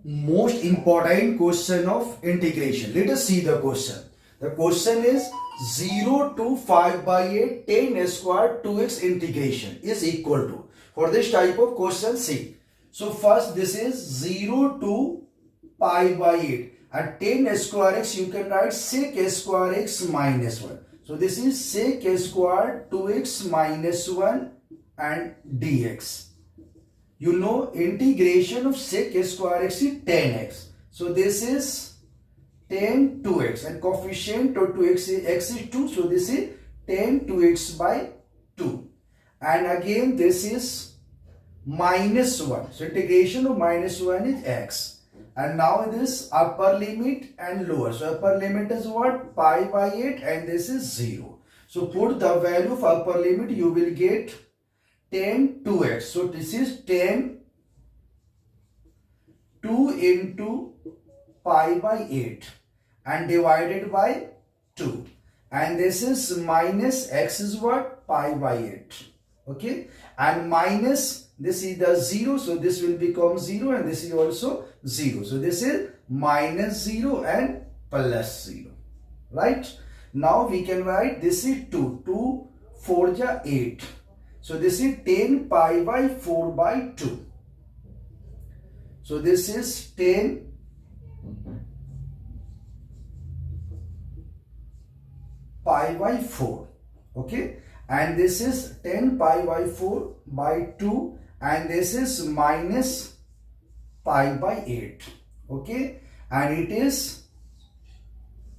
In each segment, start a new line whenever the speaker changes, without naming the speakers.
most important question of integration. Let us see the question. The question is 0 to 5 by 8 10 square 2x integration is equal to. For this type of question, see. So first this is 0 to pi by 8. At 10 square x you can write sec square x minus 1. So this is sec square 2x minus 1 and dx. You know integration of sec square x is 10x. So this is 10 2x and coefficient of 2x is x is 2. So this is 10 2x by 2. And again this is minus 1. So integration of minus 1 is x. And now this upper limit and lower. So upper limit is what? Pi by 8 and this is 0. So put the value of upper limit, you will get 10 2x. So this is 10 2 into pi by 8 and divided by 2. And this is minus x is what? Pi by 8. Okay. And minus this is the 0. So this will become 0 and this is also 0. So this is minus 0 and plus 0. Right. Now we can write this is 2. 2 4 ja 8. So this is 10 pi by 4 by 2. So this is 10 pi by 4. Okay. And this is 10 pi by 4 by 2 and this is minus pi by 8. Okay. And it is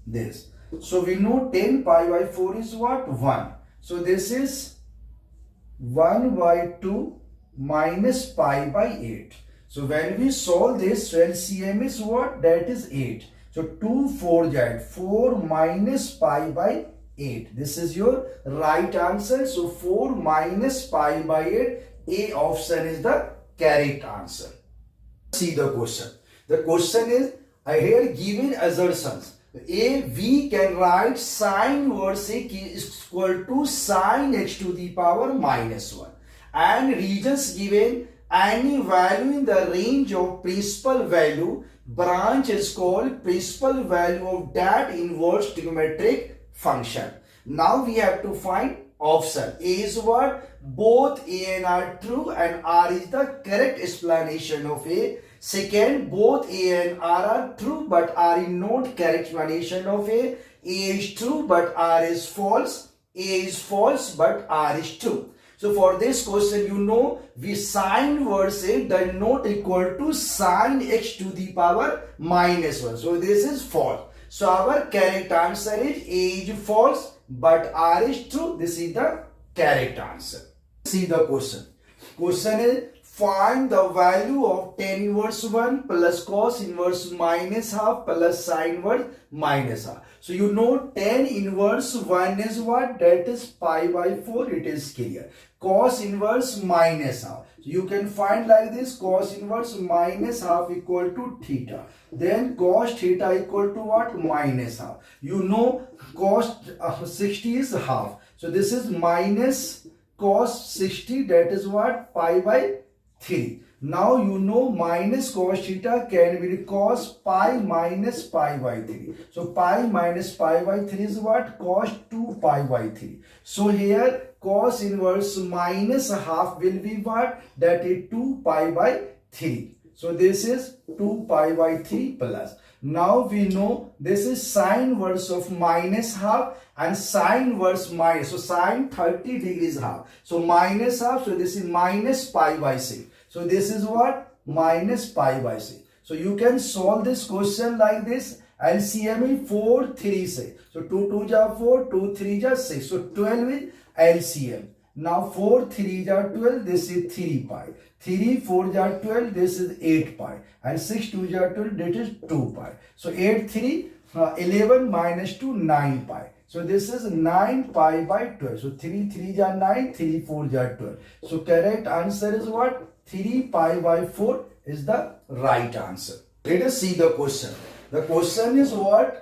this. So we know 10 pi by 4 is what? 1. So this is 1 by 2 minus pi by 8. So when we solve this, so LCM is what? That is 8. So 2 4 ja 4 minus pi by 8. This is your right answer. So 4 minus pi by 8. A option is the correct answer. See the question. The question is here given assertions. A, we can write sine inverse A is equal to sine h to the power minus 1. And regions given any value in the range of principal value, branch is called principal value of that inverse trigonometric function. Now we have to find option. A is what? Both A and R true and R is the correct explanation of A. Second, both A and R are true but R is not correct explanation of A. A is true but R is false. A is false but R is true. So for this question, you know, we sine inverse A does not equal to sine x to the power minus 1. So this is false. So our correct answer is A is false but R is true. This is the correct answer. See the question. Question is find the value of tan inverse 1 plus cos inverse minus half plus sine inverse minus half. So you know tan inverse 1 is what? That is pi by 4. It is clear. Cos inverse minus half. So you can find like this. Cos inverse minus half equal to theta. Then cos theta equal to what? Minus half. You know cos 60 is half. So this is minus cos 60. That is what? Pi by 3. Now you know minus cos theta can be cos pi minus pi by 3. So pi minus pi by 3 is what? Cos 2 pi by 3. So here cos inverse minus half will be what? That is 2 pi by 3. So this is 2 pi by 3 plus. Now we know this is sine inverse of minus half and sine inverse minus. So sine 30 degrees half. So minus half. So this is minus pi by 6. So this is what? Minus pi by 6. So you can solve this question like this. LCM is 4 3 6. So 2 2 ja 4, 2 3 ja 6. So 12 is LCM. Now 4 3 ja 12. This is 3 pi. 3 4 ja 12. This is 8 pi. And 6 2 ja 12. That is 2 pi. So 8 3 11 minus 2 9 pi. So this is 9 pi by 12. So 3 3 ja 9. 3 4 ja 12. So correct answer is what? 3 pi by 4 is the right answer. Let us see the question. The question is what?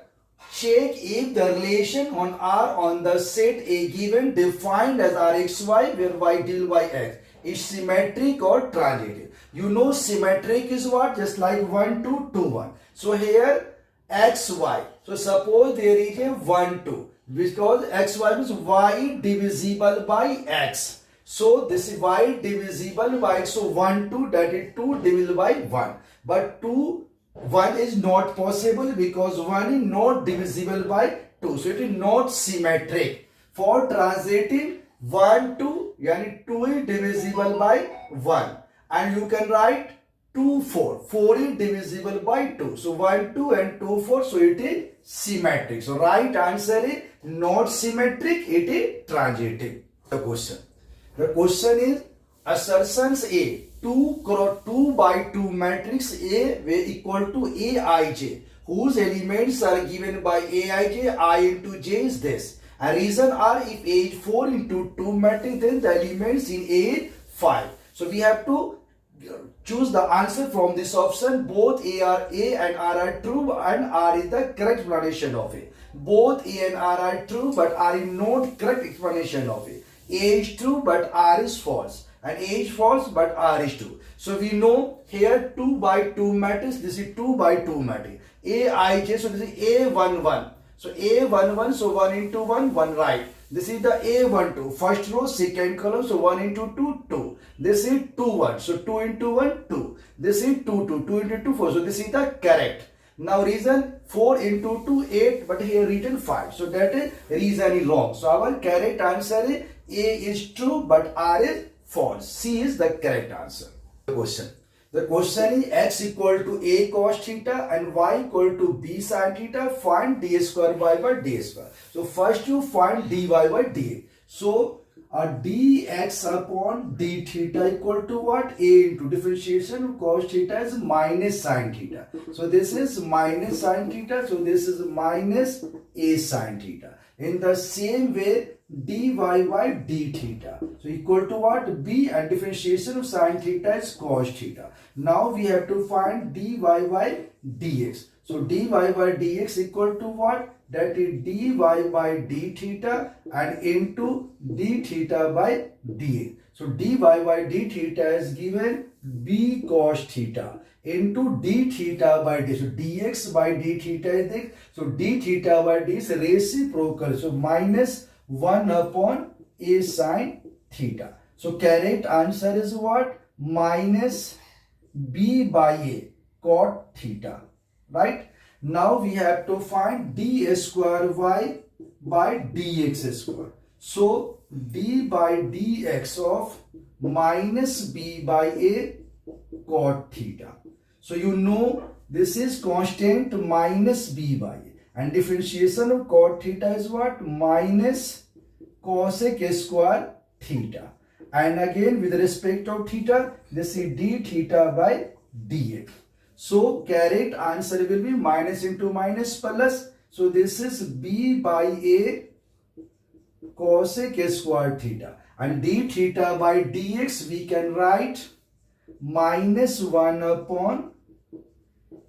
Check if the relation on R on the set A given defined as Rxy where y till y x is symmetric or transitive. You know symmetric is what? Just like 1, 2, 2, 1. So here x, y. So suppose there is a 1, 2. Because x, y means y divisible by x. So this is y divisible by x. So 1, 2, that is 2 divisible by 1. But 2, 1 is not possible because 1 is not divisible by 2. So it is not symmetric. For transitive 1, 2, yani 2 is divisible by 1. And you can write 2, 4. 4 is divisible by 2. So 1, 2 and 2, 4. So it is symmetric. So right answer is not symmetric. It is transitive. The question is assertions A. 2 by 2 matrix A will equal to Aij, whose elements are given by Aij, I into J is this. And reason are if A is 4 into 2 matrix, then the elements in A is 5. So we have to choose the answer from this option. Both A and R are true and R is the correct explanation of A. Both A and R are true but R is not correct explanation of A. A is true but R is false. And A is false but R is true. So we know here 2 by 2 matrix, this is 2 by 2 matrix. Aij, so this is A11. So A11, so 1 into 1, 1 right. This is the A12, first row, second column, so 1 into 2, 2. This is 2, 1, so 2 into 1, 2. This is 2, 2, 2 into 2, 4. So this is the correct. Now reason 4 into 2, 8, but here written 5. So that is reason is wrong. So our correct answer is A is true but R is false. C is the correct answer. The question is x equal to A cos theta and y equal to B sin theta. Find d square y by d square. So first you find dy by dx. So dx upon d theta equal to what? A into differentiation of cos theta is minus sin theta. So this is minus sin theta. So this is minus A sin theta. In the same way, dy by d theta. So equal to what? B, and differentiation of sin theta is cos theta. Now we have to find dy by dx. So dy by dx equal to what? That is dy by d theta and into d theta by dx. So dy by d theta is given b cos theta into d theta by d. So dx by d theta is this. So d theta by d is reciprocal. So minus 1 upon A sin theta. So correct answer is what? Minus B by A cot theta. Right? Now we have to find d square y by dx square. So d by dx of minus B by A cot theta. So you know this is constant minus B by A. And differentiation of cot theta is what? Minus cosec square theta. And again with respect of theta, this is d theta by dx. So correct answer will be minus into minus plus. So this is B by A cosec square theta. And d theta by dx we can write minus 1 upon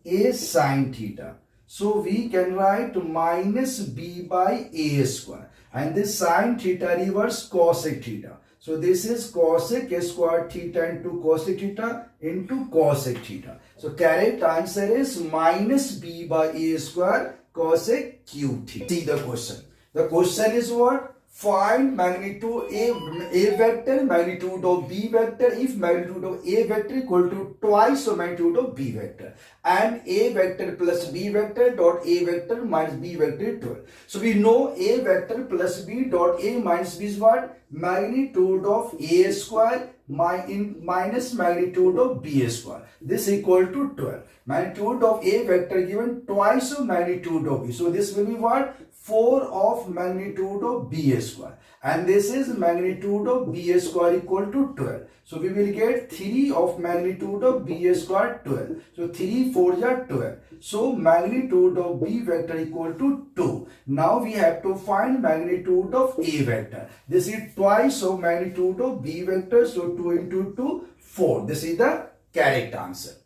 A sin theta. So we can write minus B by A square. And this sin theta reverse cosec theta. So this is cosec square theta into cosec theta into cosec theta. So correct answer is minus B by A square cosec cube theta. See the question. The question is what? Find magnitude A vector, magnitude of B vector if magnitude of A vector equal to twice of magnitude of B vector, and A vector plus B vector dot A vector minus B vector 12. So we know A vector plus B dot A minus B is what? Magnitude of A square minus magnitude of B square. This equal to 12. Magnitude of A vector given twice of magnitude of B. So this will be what? 4 of magnitude of B square. And this is magnitude of B square equal to 12. So we will get 3 of magnitude of B square 12. So 3 4 are 12. So magnitude of B vector equal to 2. Now we have to find magnitude of A vector. This is twice of magnitude of B vector. So 2 into 2, 4. This is the correct answer.